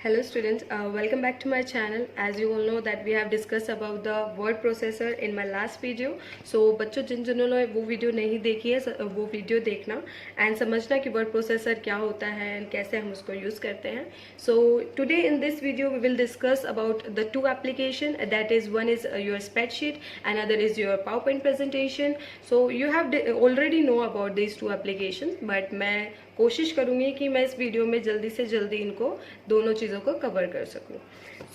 Hello students, welcome back to my channel. As you all know that we have discussed about the word processor in my last video. So बच्चों जिन्होंने वो video नहीं देखी है वो video देखना and समझना कि वर्ड प्रोसेसर क्या होता है एंड कैसे हम उसको यूज़ करते हैं. So today in this video we will discuss about the two application, that is one is your spreadsheet and other is your PowerPoint presentation. So you have already know about these two applications, but मैं कोशिश करूंगी कि मैं इस video में जल्दी से जल्दी इनको दोनों चीज़ों को कवर कर सकूं.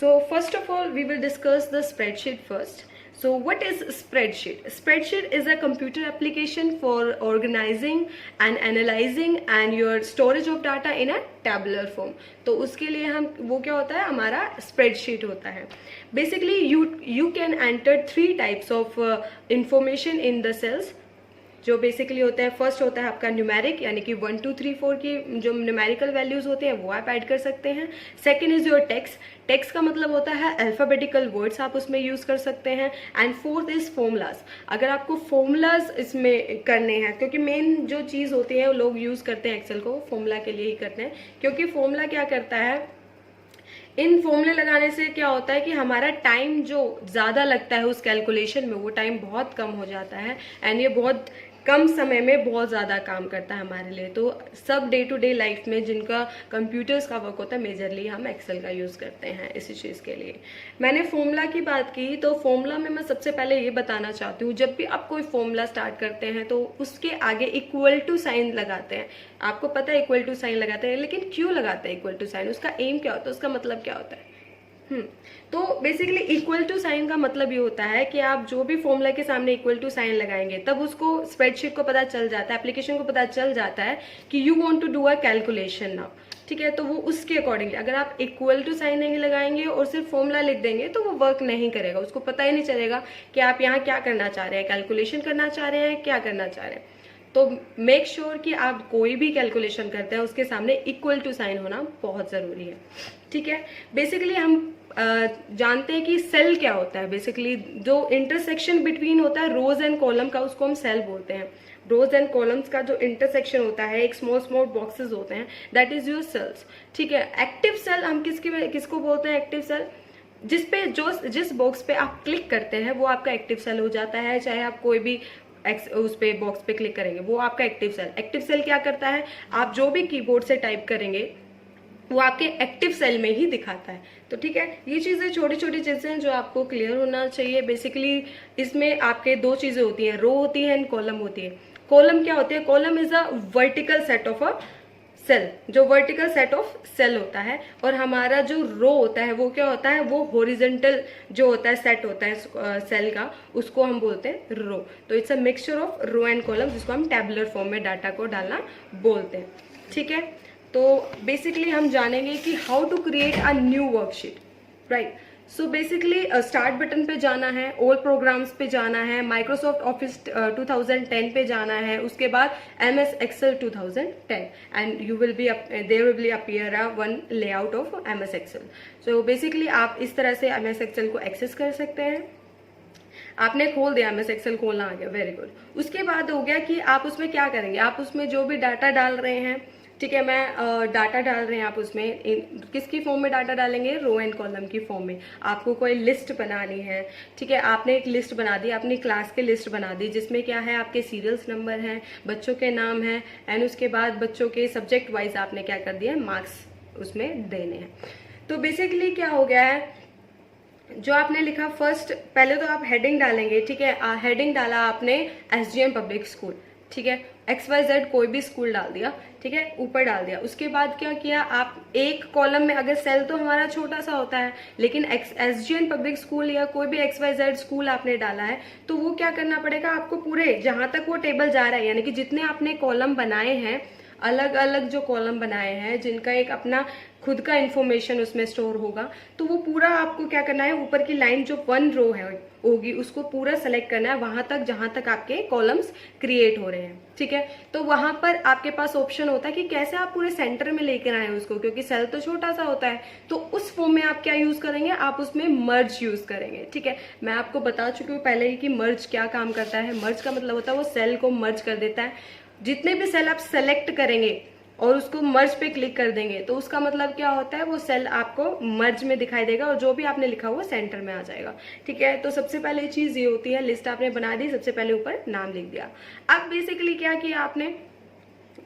So first of all we will discuss the spreadsheet first. So what is spreadsheet? Spreadsheet is a computer application for organizing and analyzing and your storage of data in a tabular form. तो उसके लिए हम वो क्या होता है, हमारा spreadsheet होता है. Basically you can enter three types of information in the cells. जो बेसिकली होता है, फर्स्ट होता है आपका न्यूमेरिक, यानी कि 1 2 3 4 की जो न्यूमेरिकल वैल्यूज होते हैं वो आप ऐड कर सकते हैं. Second is your text. Text का मतलब होता है अल्फाबेटिकल वर्ड्स आप उसमें यूज कर सकते हैं. And fourth is formulas. अगर आपको फॉर्मूलाज इसमें करने हैं, क्योंकि मेन जो चीज़ होती है लोग यूज करते हैं एक्सेल को फॉर्मूला के लिए ही करते हैं, क्योंकि फॉर्मूला क्या करता है, इन फॉर्मूले लगाने से क्या होता है कि हमारा टाइम जो ज़्यादा लगता है उस कैलकुलेशन में वो टाइम बहुत कम हो जाता है एंड ये बहुत कम समय में बहुत ज़्यादा काम करता है हमारे लिए. तो सब डे टू डे लाइफ में जिनका कंप्यूटर्स का वर्क होता है मेजरली हम एक्सेल का यूज़ करते हैं इसी चीज़ के लिए. मैंने फॉर्मूला की बात की, तो फॉर्मूला में मैं सबसे पहले ये बताना चाहती हूँ, जब भी आप कोई फॉर्मूला स्टार्ट करते हैं तो उसके आगे इक्वल टू साइन लगाते हैं. आपको पता है इक्वल टू साइन लगाते हैं, लेकिन क्यों लगाते हैं इक्वल टू साइन? उसका एम क्या होता है, उसका मतलब क्या होता है? तो बेसिकली इक्वल टू साइन का मतलब ये होता है कि आप जो भी फॉर्मूला के सामने इक्वल टू साइन लगाएंगे तब उसको स्प्रेडशीट को पता चल जाता है, एप्लीकेशन को पता चल जाता है कि you want to do a calculation now. ठीक है, तो वो उसके अकॉर्डिंगली, अगर आप इक्वल टू साइन नहीं लगाएंगे और सिर्फ फॉर्मूला लिख देंगे तो वो वर्क नहीं करेगा. उसको पता ही नहीं चलेगा कि आप यहाँ क्या करना चाह रहे हैं, कैलकुलेशन करना चाह रहे हैं, क्या करना चाह रहे हैं. तो मेक श्योर कि आप कोई भी कैलकुलेशन करते हैं उसके सामने इक्वल टू साइन होना बहुत ज़रूरी है. ठीक है, बेसिकली हम जानते हैं कि सेल क्या होता है. बेसिकली जो इंटरसेक्शन बिटवीन होता है रोज एंड कॉलम का, उसको हम सेल बोलते हैं. रोज एंड कॉलम्स का जो इंटरसेक्शन होता है, एक स्मॉल स्मॉल बॉक्सेस होते हैं, दैट इज योर सेल्स. ठीक है, एक्टिव सेल हम किसको बोलते हैं? एक्टिव सेल जिस बॉक्स पे आप क्लिक करते हैं वो आपका एक्टिव सेल हो जाता है. चाहे आप कोई भी उस पे बॉक्स पे क्लिक करेंगे वो आपका एक्टिव सेल. एक्टिव सेल क्या करता है, आप जो भी कीबोर्ड से टाइप करेंगे वो आपके एक्टिव सेल में ही दिखाता है. तो ठीक है, ये चीज़ें छोटी छोटी चीज़ें हैं जो आपको क्लियर होना चाहिए. बेसिकली इसमें आपके दो चीज़ें होती हैं, रो होती है एंड कॉलम होती है. कॉलम क्या होती है? Column is a vertical set of a cell, जो वर्टिकल सेट ऑफ सेल होता है. और हमारा जो रो होता है वो क्या होता है, वो हॉरिजॉन्टल जो होता है सेट होता है सेल का, उसको हम बोलते हैं रो. तो it's a mixture of row and column, जिसको हम टेबुलर फॉर्म में डाटा को डालना बोलते हैं. ठीक है, तो बेसिकली हम जानेंगे कि how to create a new worksheet. Right, so basically start button पे जाना है, ऑल प्रोग्राम्स पे जाना है, माइक्रोसॉफ्ट ऑफिस 2010 पे जाना है, उसके बाद MS Excel 2010 and you will be there will be appear a one layout of MS Excel. So basically आप इस तरह से MS Excel को एक्सेस कर सकते हैं. आपने खोल दिया, MS Excel खोलना आ गया, वेरी गुड. उसके बाद हो गया कि आप उसमें क्या करेंगे, आप उसमें जो भी डाटा डाल रहे हैं. ठीक है, मैं डाटा डाल रहे हैं, आप उसमें किसकी फॉर्म में डाटा डालेंगे? रो एंड कॉलम की फॉर्म में. आपको कोई लिस्ट बनानी है. ठीक है, आपने एक लिस्ट बना दी, अपनी क्लास की लिस्ट बना दी, जिसमें क्या है, आपके सीरियल्स नंबर हैं, बच्चों के नाम हैं एंड उसके बाद बच्चों के सब्जेक्ट वाइज आपने क्या कर दिया, मार्क्स उसमें देने हैं. तो बेसिकली क्या हो गया है, जो आपने लिखा फर्स्ट, पहले तो आप हेडिंग डालेंगे. ठीक है, हेडिंग डाला आपने SGM पब्लिक स्कूल. ठीक है, XYZ कोई भी स्कूल डाल दिया. ठीक है, ऊपर डाल दिया. उसके बाद क्या किया, आप एक कॉलम में, अगर सेल तो हमारा छोटा सा होता है, लेकिन SGM पब्लिक स्कूल या कोई भी XYZ स्कूल आपने डाला है, तो वो क्या करना पड़ेगा आपको, पूरे जहां तक वो टेबल जा रहा है, यानी कि जितने आपने कॉलम बनाए हैं, अलग अलग जो कॉलम बनाए हैं जिनका एक अपना खुद का इंफॉर्मेशन उसमें स्टोर होगा, तो वो पूरा आपको क्या करना है, ऊपर की लाइन जो वन रो है होगी उसको पूरा सेलेक्ट करना है वहां तक जहां तक आपके कॉलम्स क्रिएट हो रहे हैं. ठीक है, तो वहां पर आपके पास ऑप्शन होता है कि कैसे आप पूरे सेंटर में लेकर आए उसको, क्योंकि सेल तो छोटा सा होता है. तो उस फॉर्म में आप क्या यूज करेंगे, आप उसमें मर्ज यूज करेंगे. ठीक है, मैं आपको बता चुकी हूँ पहले ही कि मर्ज क्या काम करता है. मर्ज का मतलब होता है वो सेल को मर्ज कर देता है. जितने भी सेल आप सेलेक्ट करेंगे और उसको मर्ज पे क्लिक कर देंगे तो उसका मतलब क्या होता है, वो सेल आपको मर्ज में दिखाई देगा और जो भी आपने लिखा हुआ सेंटर में आ जाएगा। ठीक है, तो सबसे पहले चीज ये होती है, लिस्ट आपने बना दी, सबसे पहले ऊपर नाम लिख दिया। अब बेसिकली क्या किया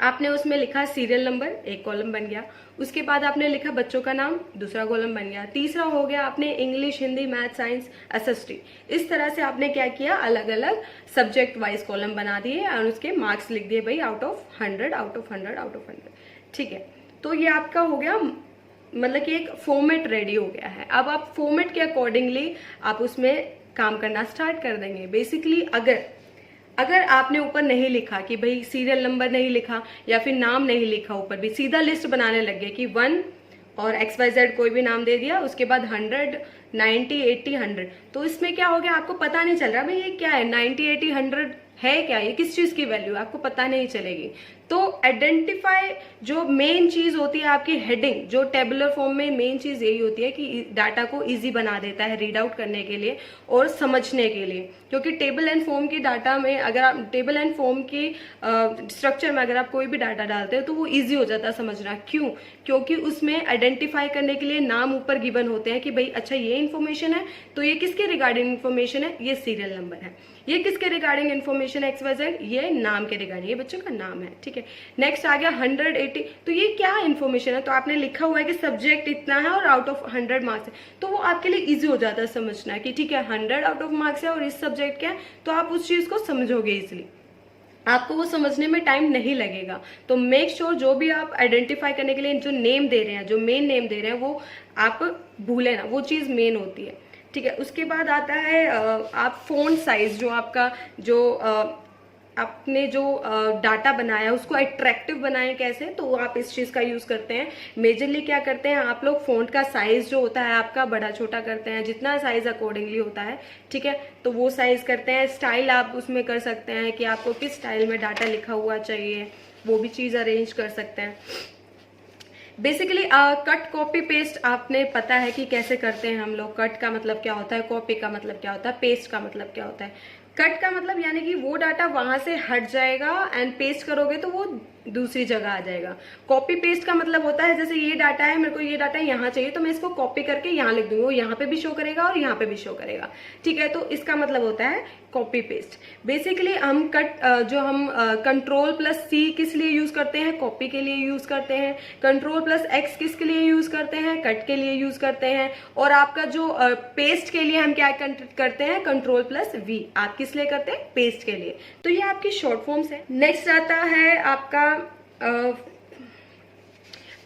आपने उसमें लिखा सीरियल नंबर, एक कॉलम बन गया। उसके बाद आपने लिखा बच्चों का नाम, दूसरा कॉलम बन गया। तीसरा हो गया आपने English, Hindi, math, science, SST. इस तरह से आपने क्या किया, अलग अलग सब्जेक्ट वाइज कॉलम बना दिए और उसके मार्क्स लिख दिए भाई out of 100, out of 100, out of 100। ठीक है, तो ये आपका हो गया, मतलब कि एक फॉर्मेट रेडी हो गया है। अब आप फॉर्मेट के अकॉर्डिंगली आप उसमें काम करना स्टार्ट कर देंगे। बेसिकली अगर आपने ऊपर नहीं लिखा कि भाई सीरियल नंबर नहीं लिखा या फिर नाम नहीं लिखा, ऊपर भी सीधा लिस्ट बनाने लग गए कि 1 और XYZ कोई भी नाम दे दिया, उसके बाद 100, 90, 80, 100, तो इसमें क्या हो गया, आपको पता नहीं चल रहा भाई ये क्या है, 90, 80, 100 है क्या, ये किस चीज की वैल्यू, आपको पता नहीं चलेगी। तो आइडेंटिफाई जो मेन चीज होती है आपकी हेडिंग, जो टेबुलर फॉर्म में मेन चीज यही होती है कि डाटा को इजी बना देता है रीड आउट करने के लिए और समझने के लिए। क्योंकि टेबल एंड फॉर्म की डाटा में, अगर आप टेबल एंड फॉर्म की स्ट्रक्चर में अगर आप कोई भी डाटा डालते हो तो वो इजी हो जाता है समझना। क्यों? क्योंकि उसमें आइडेंटिफाई करने के लिए नाम ऊपर गिवन होते हैं कि भाई अच्छा ये इन्फॉर्मेशन है, तो ये किसके रिगार्डिंग इन्फॉर्मेशन है, ये सीरियल नंबर है। ये किसके रिगार्डिंग इन्फॉर्मेशन है, XYZ, ये नाम के रिगार्डिंग, ये बच्चों का नाम है। ठीक है, नेक्स्ट आ गया 100, 80, तो ये क्या इन्फॉर्मेशन है, तो आपने लिखा हुआ है कि सब्जेक्ट इतना है और आउट ऑफ 100 मार्क्स है, तो वो आपके लिए इजी हो जाता है समझना कि ठीक है 100 आउट ऑफ मार्क्स है और इस सब्जेक्ट क्या है, तो आप उस चीज को समझोगे इजिली, आपको वो समझने में टाइम नहीं लगेगा। तो मेक श्योर जो भी आप आइडेंटिफाई करने के लिए जो नेम दे रहे हैं, जो मेन नेम दे रहे हैं, वो आप भूले ना, वो चीज मेन होती है। ठीक है, उसके बाद आता है आप फोन साइज, जो आपका जो आपने जो डाटा बनाया उसको अट्रैक्टिव बनाए कैसे, तो आप इस चीज का यूज करते हैं। मेजरली क्या करते हैं आप लोग, फोंट का साइज जो होता है आपका बड़ा छोटा करते हैं, जितना साइज अकॉर्डिंगली होता है। ठीक है, तो वो साइज करते हैं। स्टाइल आप उसमें कर सकते हैं कि आपको किस स्टाइल में डाटा लिखा हुआ चाहिए, वो भी चीज अरेंज कर सकते हैं। बेसिकली कट कॉपी पेस्ट आपने पता है कि कैसे करते हैं हम लोग। कट का मतलब क्या होता है, कॉपी का मतलब क्या होता है, पेस्ट का मतलब क्या होता है। कट का मतलब यानी कि वो डाटा वहां से हट जाएगा एंड पेस्ट करोगे तो वो दूसरी जगह आ जाएगा। कॉपी पेस्ट का मतलब होता है जैसे ये डाटा है, मेरे को ये डाटा यहाँ चाहिए तो मैं इसको कॉपी करके यहाँ लिख दूंगी, वो यहाँ पे भी शो करेगा और यहाँ पे भी शो करेगा। ठीक है, तो इसका मतलब होता है कॉपी पेस्ट। बेसिकली हम जो हम Ctrl+C किस लिए यूज करते हैं, कॉपी के लिए यूज करते हैं। Ctrl+X किसके लिए यूज करते हैं, कट के लिए यूज करते हैं। और आपका जो पेस्ट के लिए हम क्या करते हैं, Ctrl+V। आप किस लिए करते हैं, पेस्ट के लिए। तो ये आपकी शॉर्ट फॉर्म्स है। नेक्स्ट आता है आपका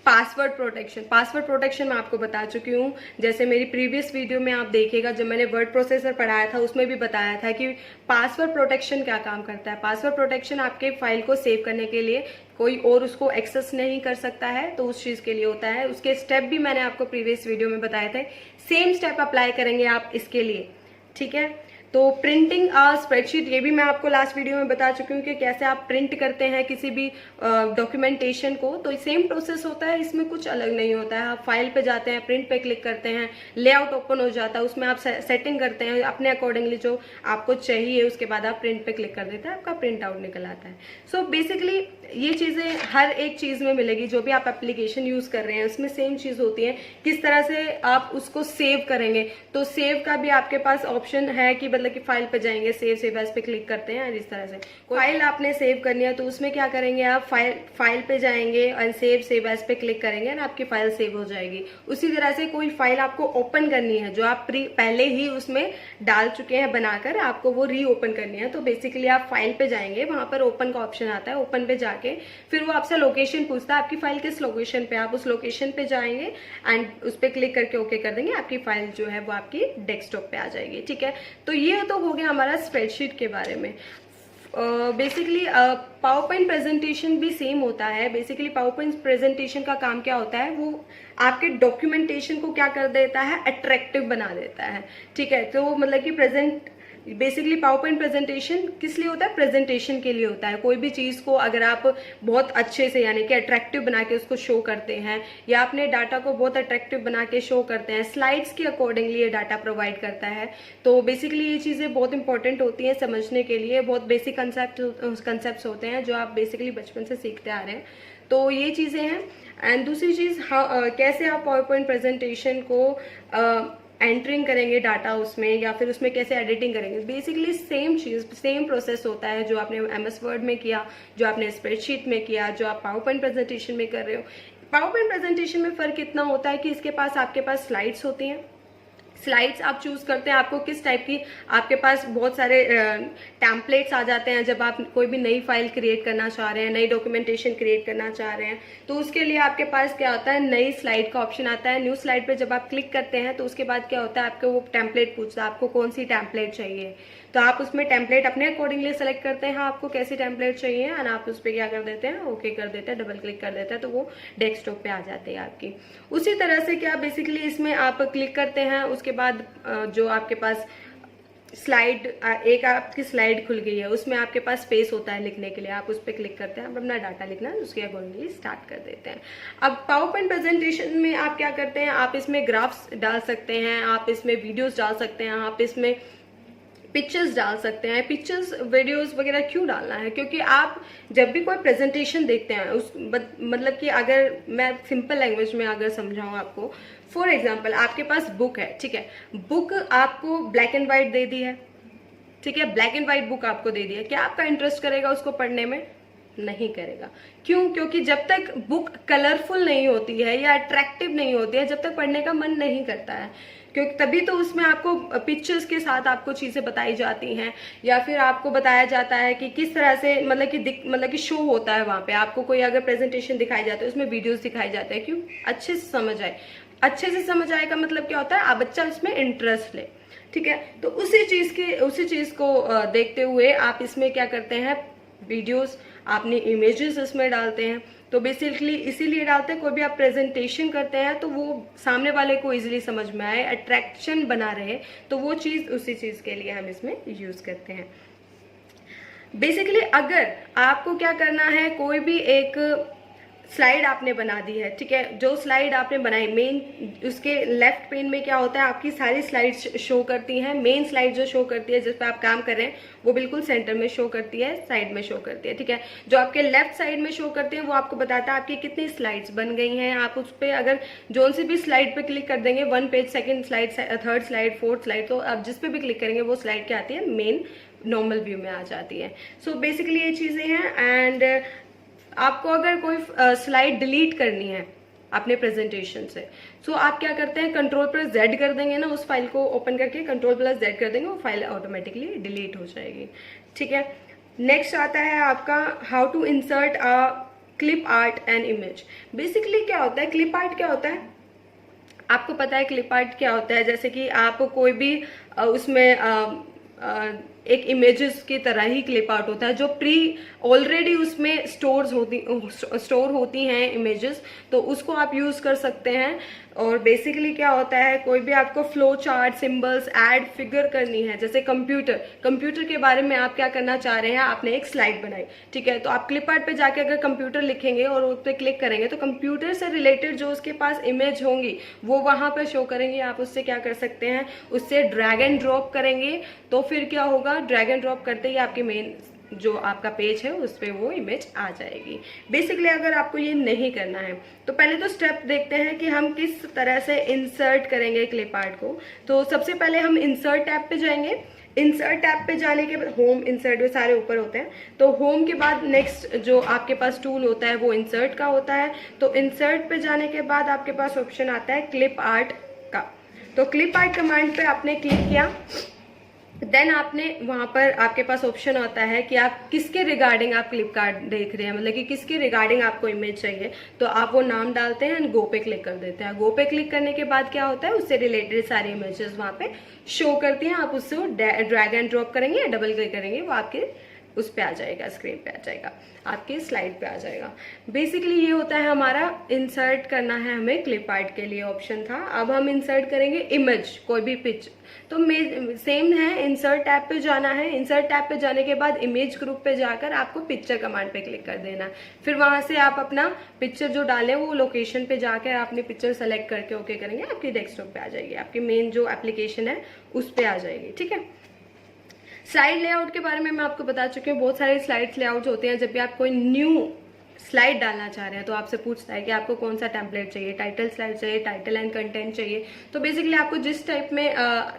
पासवर्ड प्रोटेक्शन। पासवर्ड प्रोटेक्शन मैं आपको बता चुकी हूँ, जैसे मेरी प्रीवियस वीडियो में आप देखिएगा, जब मैंने वर्ड प्रोसेसर पढ़ाया था उसमें भी बताया था कि पासवर्ड प्रोटेक्शन क्या काम करता है। पासवर्ड प्रोटेक्शन आपके फाइल को सेव करने के लिए, कोई और उसको एक्सेस नहीं कर सकता है, तो उस चीज के लिए होता है। उसके स्टेप भी मैंने आपको प्रीवियस वीडियो में बताए थे, सेम स्टेप अप्लाई करेंगे आप इसके लिए। ठीक है, तो प्रिंटिंग स्प्रेडशीट, ये भी मैं आपको लास्ट वीडियो में बता चुकी हूँ कि कैसे आप प्रिंट करते हैं किसी भी डॉक्यूमेंटेशन को। तो सेम प्रोसेस होता है, इसमें कुछ अलग नहीं होता है। आप फाइल पे जाते हैं, प्रिंट पे क्लिक करते हैं, लेआउट ओपन हो जाता है, उसमें आप सेटिंग करते हैं अपने अकॉर्डिंगली जो आपको चाहिए, उसके बाद आप प्रिंट पे क्लिक कर देते हैं, आपका प्रिंट आउट निकल आता है। सो बेसिकली ये चीजें हर एक चीज में मिलेगी, जो भी आप एप्लीकेशन यूज कर रहे हैं उसमें सेम चीज होती है। किस तरह से आप उसको सेव करेंगे, तो सेव का भी आपके पास ऑप्शन है कि मतलब कि फाइल पे जाएंगे, सेव एज पे क्लिक करते हैं। इस तरह से फाइल आपने सेव करनी है तो उसमें क्या करेंगे आप, फाइल पे जाएंगे और सेव एज पे क्लिक करेंगे और आपकी फाइल सेव हो जाएगी। उसी तरह से कोई फाइल आपको ओपन करनी है जो आप पहले ही उसमें डाल चुके हैं बनाकर, आपको वो रीओपन करनी है, तो बेसिकली आप फाइल पे जाएंगे, वहां पर ओपन का ऑप्शन आता है। ओपन पे जाके फिर वो आपसे लोकेशन पूछता है, आपकी फाइल किस लोकेशन पे, आप उस लोकेशन पे जाएंगे एंड उस पर क्लिक करके ओके कर देंगे, आपकी फाइल जो है वो आपकी डेस्कटॉप पे आ जाएगी। ठीक है, तो ये तो हो गया हमारा स्प्रेडशीट के बारे में। बेसिकली पावर पॉइंट प्रेजेंटेशन भी सेम होता है। बेसिकली पावर पॉइंट प्रेजेंटेशन का काम क्या होता है, वो आपके डॉक्यूमेंटेशन को क्या कर देता है, अट्रैक्टिव बना देता है। ठीक है, तो मतलब कि बेसिकली पावर पॉइंट प्रेजेंटेशन किस लिए होता है, प्रेजेंटेशन के लिए होता है। कोई भी चीज को अगर आप बहुत अच्छे से यानी कि अट्रैक्टिव बना के उसको शो करते हैं, या अपने डाटा को बहुत अट्रैक्टिव बना के शो करते हैं, स्लाइड्स के अकॉर्डिंगली ये डाटा प्रोवाइड करता है। तो बेसिकली ये चीजें बहुत इंपॉर्टेंट होती हैं समझने के लिए। बहुत बेसिक कंसेप्ट होते हैं जो आप बेसिकली बचपन से सीखते आ रहे हैं। तो ये चीज़ें हैं। एंड दूसरी चीज़, कैसे आप पावर पॉइंट प्रेजेंटेशन को एंटरिंग करेंगे डाटा उसमें, या फिर उसमें कैसे एडिटिंग करेंगे। बेसिकली सेम चीज़, सेम प्रोसेस होता है जो आपने MS वर्ड में किया, जो आपने स्प्रेडशीट में किया, जो आप पावर पॉइंट प्रेजेंटेशन में कर रहे हो। पावर पॉइंट प्रेजेंटेशन में फ़र्क इतना होता है कि इसके पास आपके पास स्लाइड्स होती हैं। स्लाइड्स आप चूज करते हैं आपको किस टाइप की, आपके पास बहुत सारे टेम्पलेट्स आ जाते हैं जब आप कोई भी नई फाइल क्रिएट करना चाह रहे हैं, नई डॉक्यूमेंटेशन क्रिएट करना चाह रहे हैं, तो उसके लिए आपके पास क्या होता है, नई स्लाइड का ऑप्शन आता है। न्यू स्लाइड पे जब आप क्लिक करते हैं तो उसके बाद क्या होता है, आपको वो टेम्पलेट पूछता है आपको कौन सी टेम्पलेट चाहिए, तो आप उसमें टेम्पलेट अपने अकॉर्डिंगली सेलेक्ट करते हैं, आपको कैसी टेम्पलेट चाहिए, एंड आप उस पर क्या कर देते हैं, ओके कर देते हैं, डबल क्लिक कर देते हैं, तो वो डेस्कटॉप पे आ जाती है आपकी। उसी तरह से क्या बेसिकली इसमें आप क्लिक करते हैं, उसके बाद जो आपके पास स्लाइड, एक आपकी स्लाइड खुल गई है, उसमें आपके पास स्पेस होता है लिखने के लिए, आप उस पर क्लिक करते हैं, आप अपना डाटा लिखना है उसके अकॉर्डिंगली स्टार्ट कर देते हैं। अब पावर पॉइंट प्रेजेंटेशन में आप क्या करते हैं, आप इसमें ग्राफ्स डाल सकते हैं, आप इसमें वीडियोस डाल सकते हैं, आप इसमें पिक्चर्स डाल सकते हैं। पिक्चर्स वीडियोस वगैरह क्यों डालना है, क्योंकि आप जब भी कोई प्रेजेंटेशन देखते हैं उस मतलब कि अगर मैं सिंपल लैंग्वेज में अगर समझाऊं आपको, फॉर एग्जांपल आपके पास बुक है, ठीक है, बुक आपको ब्लैक एंड व्हाइट दे दी है, ठीक है, ब्लैक एंड व्हाइट बुक आपको दे दी है, क्या आपका इंटरेस्ट करेगा उसको पढ़ने में? नहीं करेगा। क्यों? क्योंकि जब तक बुक कलरफुल नहीं होती है या अट्रैक्टिव नहीं होती है, जब तक पढ़ने का मन नहीं करता है, क्योंकि तभी तो उसमें आपको पिक्चर्स के साथ आपको चीजें बताई जाती हैं, या फिर आपको बताया जाता है कि किस तरह से मतलब कि शो होता है वहां पे, आपको कोई अगर प्रेजेंटेशन दिखाई जाता है उसमें वीडियोस दिखाई जाते हैं, क्यों? अच्छे से समझ आए। अच्छे से समझ आए का मतलब क्या होता है, आप बच्चा उसमें इंटरेस्ट ले, ठीक है। तो उसी चीज को देखते हुए आप इसमें क्या करते हैं, वीडियोस, आपने इमेजेस इसमें डालते हैं। तो बेसिकली इसीलिए डालते हैं, कोई भी आप प्रेजेंटेशन करते हैं तो वो सामने वाले को इजीली समझ में आए, अट्रैक्शन बना रहे, तो वो चीज, उसी चीज के लिए हम इसमें यूज करते हैं। बेसिकली अगर आपको क्या करना है, कोई भी एक स्लाइड आपने बना दी है, ठीक है, जो स्लाइड आपने बनाई, मेन उसके लेफ्ट पेन में क्या होता है, आपकी सारी स्लाइड्स शो करती हैं। मेन स्लाइड जो शो करती है जिस पे आप काम कर रहे हैं वो बिल्कुल सेंटर में शो करती है, साइड में शो करती है, ठीक है। जो आपके लेफ्ट साइड में शो करते हैं वो आपको बताता है आपकी कितनी स्लाइड्स बन गई हैं। आप उस पर अगर जो सी भी स्लाइड पे क्लिक कर देंगे, 1 page, 2nd slide, 3rd slide, 4th slide, तो आप जिस पे भी क्लिक करेंगे वो स्लाइड क्या आती है, मेन नॉर्मल व्यू में आ जाती है। सो बेसिकली ये चीजें हैं। एंड आपको अगर कोई स्लाइड डिलीट करनी है अपने प्रेजेंटेशन से, तो आप क्या करते हैं, Ctrl+Z कर देंगे ना, उस फाइल को ओपन करके Ctrl+Z कर देंगे, वो फाइल ऑटोमेटिकली डिलीट हो जाएगी, ठीक है। नेक्स्ट आता है आपका how to insert a clip art and image. Basically क्या होता है क्लिप आर्ट, क्या होता है आपको पता है क्लिप आर्ट क्या होता है? जैसे कि आप कोई भी उसमें एक इमेजेस की तरह ही क्लिप आउट होता है, जो ऑलरेडी उसमें स्टोर होती हैं इमेजेस, तो उसको आप यूज कर सकते हैं। और बेसिकली क्या होता है, कोई भी आपको flow chart, symbols, add, figure करनी है, जैसे कंप्यूटर के बारे में आप क्या करना चाह रहे हैं, आपने एक स्लाइड बनाई, ठीक है, तो आप क्लिप आर्ट पे जाके अगर कंप्यूटर लिखेंगे और उस पर क्लिक करेंगे तो कंप्यूटर से रिलेटेड जो उसके पास इमेज होंगी वो वहां पर शो करेंगे। आप उससे क्या कर सकते हैं, उससे ड्रैग एंड ड्रॉप करेंगे, तो फिर क्या होगा, ड्रैग एंड ड्रॉप करते ही आपके मेन जो आपका पेज है उस पर वो इमेज आ जाएगी। बेसिकली अगर आपको ये नहीं करना है तो पहले तो स्टेप देखते हैं कि हम किस तरह से इंसर्ट करेंगे क्लिप आर्ट को। तो सबसे पहले हम इंसर्ट टैब पे जाएंगे। इंसर्ट टैब पे जाने के बाद होम, इंसर्ट में सारे ऊपर होते हैं, तो होम के बाद नेक्स्ट जो आपके पास टूल होता है वो इंसर्ट का होता है। तो इंसर्ट पे जाने के बाद आपके पास ऑप्शन आता है क्लिप आर्ट का। तो क्लिप आर्ट कमांड पे आपने क्लिक किया, देन आपने वहां पर आपके पास ऑप्शन आता है कि आप किसके रिगार्डिंग आप क्लिप कार्ड देख रहे हैं, मतलब कि किसके रिगार्डिंग आपको इमेज चाहिए, तो आप वो नाम डालते हैं एंड गो पे क्लिक कर देते हैं। गो पे क्लिक करने के बाद क्या होता है, उससे रिलेटेड सारी इमेजेस वहां पे शो करती हैं। आप उससे ड्रैग एंड ड्रॉप करेंगे या डबल क्लिक करेंगे, वो आपके उस पे आ जाएगा, स्क्रीन पे आ जाएगा, आपके स्लाइड पे आ जाएगा। बेसिकली ये होता है हमारा इंसर्ट करना है हमें, क्लिप आर्ट के लिए ऑप्शन था। अब हम इंसर्ट करेंगे इमेज, कोई भी पिक्चर, तो सेम है, इंसर्ट टैब पे जाना है। इंसर्ट टैब पे जाने के बाद इमेज ग्रुप पे जाकर आपको पिक्चर कमांड पे क्लिक कर देना है। फिर वहां से आप अपना पिक्चर जो डालें वो लोकेशन पे जाकर अपनी पिक्चर सेलेक्ट करके ओके करेंगे, आपकी डेस्कटॉप पे आ जाएगी, आपकी मेन जो एप्लीकेशन है उस पे आ जाएगी, ठीक है। स्लाइड लेआउट के बारे में मैं आपको बता चुकी हूँ, बहुत सारे स्लाइड्स लेआउट होते हैं। जब भी आप कोई न्यू स्लाइड डालना चाह रहे हैं तो आपसे पूछता है कि आपको कौन सा टेम्पलेट चाहिए, टाइटल स्लाइड चाहिए, टाइटल एंड कंटेंट चाहिए। तो बेसिकली आपको जिस टाइप में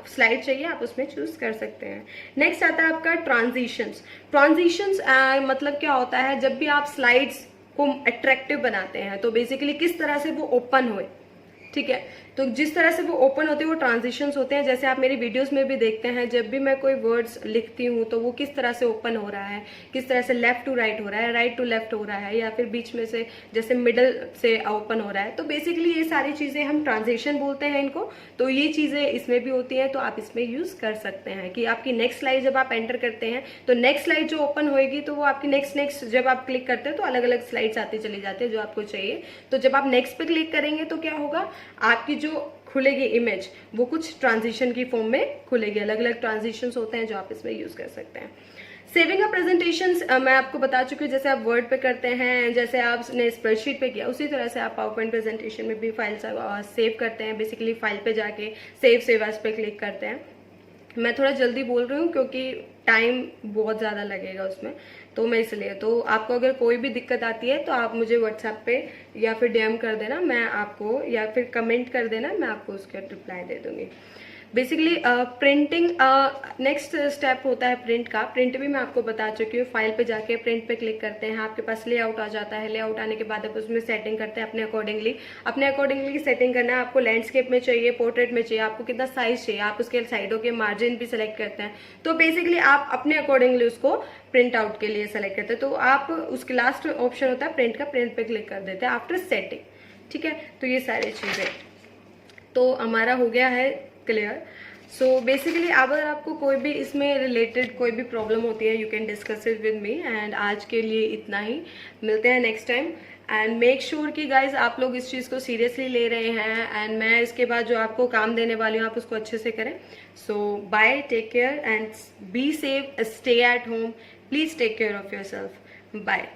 स्लाइड चाहिए आप उसमें चूज कर सकते हैं। नेक्स्ट आता है आपका ट्रांजिशंस। ट्रांजिशंस मतलब क्या होता है, जब भी आप स्लाइड्स को अट्रैक्टिव बनाते हैं तो बेसिकली किस तरह से वो ओपन होए, ठीक है। तो जिस तरह से वो ओपन होते हैं वो ट्रांजिशंस होते हैं। जैसे आप मेरी वीडियोस में भी देखते हैं, जब भी मैं कोई वर्ड्स लिखती हूँ तो वो किस तरह से ओपन हो रहा है, किस तरह से लेफ्ट टू राइट हो रहा है, राइट टू लेफ्ट हो रहा है, या फिर बीच में से जैसे मिडल से ओपन हो रहा है। तो बेसिकली ये सारी चीजें हम ट्रांजिशन बोलते हैं इनको। तो ये चीजें इसमें भी होती हैं, तो आप इसमें यूज कर सकते हैं कि आपकी नेक्स्ट स्लाइड जब आप एंटर करते हैं तो नेक्स्ट स्लाइड जो ओपन होएगी तो वो आपकी नेक्स्ट जब आप क्लिक करते हैं तो अलग अलग स्लाइड्स आती चली जाती है जो आपको चाहिए। तो जब आप नेक्स्ट पे क्लिक करेंगे तो क्या होगा, आपकी जो खुलेगी इमेज वो कुछ ट्रांजिशन की फॉर्म में खुलेगी। अलग अलग ट्रांजिशंस होते हैं जो आप इसमें यूज कर सकते हैं। सेविंग अ प्रेजेंटेशंस मैं आपको बता चुकी हूँ, जैसे आप वर्ड पे करते हैं, जैसे आपने स्प्रेडशीट पे किया, उसी तरह से आप पावर पॉइंट प्रेजेंटेशन में भी फाइल सेव करते हैं। बेसिकली फाइल पे जाके सेव एज पे क्लिक करते हैं। मैं थोड़ा जल्दी बोल रही हूँ क्योंकि टाइम बहुत ज़्यादा लगेगा उसमें, तो मैं इसलिए, तो आपको अगर कोई भी दिक्कत आती है तो आप मुझे व्हाट्सएप पे या फिर डीएम कर देना, मैं आपको, या फिर कमेंट कर देना, मैं आपको उसका रिप्लाई दे दूंगी। बेसिकली प्रिंटिंग नेक्स्ट स्टेप होता है प्रिंट का। प्रिंट भी मैं आपको बता चुकी हूँ। फाइल पे जाके प्रिंट पे क्लिक करते हैं, आपके पास लेआउट आ जाता है। लेआउट आने के बाद आप उसमें सेटिंग करते हैं अपने अकॉर्डिंगली सेटिंग करना है। आपको लैंडस्केप में चाहिए, पोर्ट्रेट में चाहिए, आपको कितना साइज चाहिए, आप उसके साइडों के मार्जिन भी सिलेक्ट करते हैं। तो बेसिकली आप अपने अकॉर्डिंगली उसको प्रिंट आउट के लिए सेलेक्ट करते हैं। तो आप उसके लास्ट ऑप्शन होता है प्रिंट का, प्रिंट पे क्लिक कर देते हैं आफ्टर सेटिंग, ठीक है। तो ये सारी चीजें तो हमारा हो गया है क्लियर। सो बेसिकली अगर आपको कोई भी इसमें रिलेटेड कोई भी प्रॉब्लम होती है, you can discuss it with me. And आज के लिए इतना ही, मिलते हैं next time. And make sure कि गाइज आप लोग इस चीज़ को सीरियसली ले रहे हैं, एंड मैं इसके बाद जो आपको काम देने वाली हूँ आप उसको अच्छे से करें। So bye, take care and be safe, stay at home, please take care of yourself, bye.